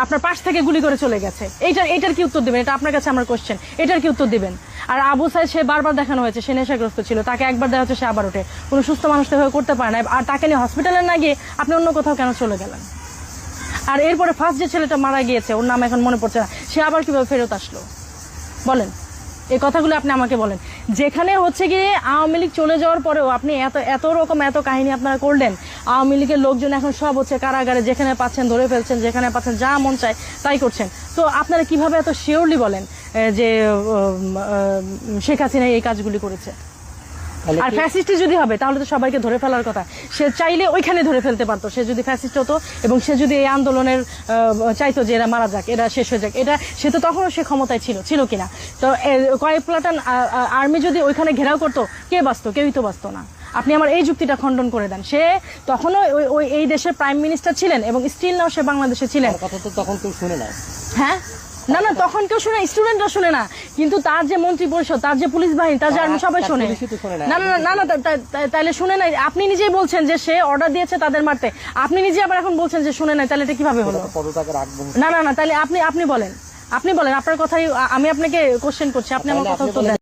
আপনার পাশ থেকে গুলি করে চলে গেছে, এইটার কি উত্তর দিবেন? এটা আপনার কাছে আমার কোশ্চেন, এটার কি উত্তর দিবেন? আর আবু সাইদ সে বারবার দেখানো হয়েছে সে নেশাগ্রস্ত ছিল, তাকে একবার দেওয়া হচ্ছে সে আবার ওঠে, কোনো সুস্থ মানুষ তো এভাবে করতে পারে না। আর তাকে নিয়ে হসপিটালে না গিয়ে আপনি অন্য কোথাও কেন চলে গেলেন? আর এরপরে ফার্স্ট যে ছেলেটা মারা গিয়েছে ওর নাম এখন মনে পড়ছে না, সে আবার কিভাবে ফেরত আসলো বলেন? এই কথাগুলো আপনি আমাকে বলেন। যেখানে হচ্ছে গিয়ে আওয়ামী লীগ চলে যাওয়ার পরেও আপনি এত রকম এত কাহিনী আপনারা করলেন, আওয়ামী লীগের লোকজন এখন সব হচ্ছে কারাগারে, যেখানে পাচ্ছেন ধরে ফেলছেন, যেখানে পাচ্ছেন যা মন চায় তাই করছেন। তো আপনারা কিভাবে এত শিওরলি বলেন যে শেখ হাসিনা এই কাজগুলি করেছে? আর ফ্যাসিস্ট যদি হবে তাহলে তো সবাইকে ধরে ফেলার কথা, সে চাইলে ওইখানে ধরে ফেলতে পারতো। সে যদি ফ্যাসিস্ট হতো এবং সে যদি এই আন্দোলনের চাইতো যে এরা মারা যাক, এরা শেষ হয়ে যাক, এটা সে তো তখনও সে ক্ষমতায় ছিল কিনা? তো কয়েক প্লাটান আর্মি যদি ওইখানে ঘেরাও করতো, কে বাঁচতো? কেউই তো বাঁচতো না। আপনি আমার এই যুক্তিটা খণ্ডন করে দেন। সে তখনও ওই এই দেশের প্রাইম মিনিস্টার ছিলেন এবং স্টিল নাও সে বাংলাদেশে ছিলেন। কথা তো তখন কেউ শুনে না। হ্যাঁ, না তখন কেউ শুনে, স্টুডেন্টরা শুনে না, কিন্তু তার যে মন্ত্রী পরিষদ, তার যে পুলিশ বাহিনী, তার যে আর্মি সবাই শুনে। না তাহলে শুনে নাই? আপনি নিজেই বলছেন যে সে অর্ডার দিয়েছে তাদের মারতে, আপনি নিজে আবার এখন বলছেন যে শুনে নাই, তাহলে এটা কিভাবে হলো? না তাহলে আপনি বলেন, আপনার কথাই আমি আপনাকে কোশ্চেন করছি, আপনি আমার কথা উত্তর দেন।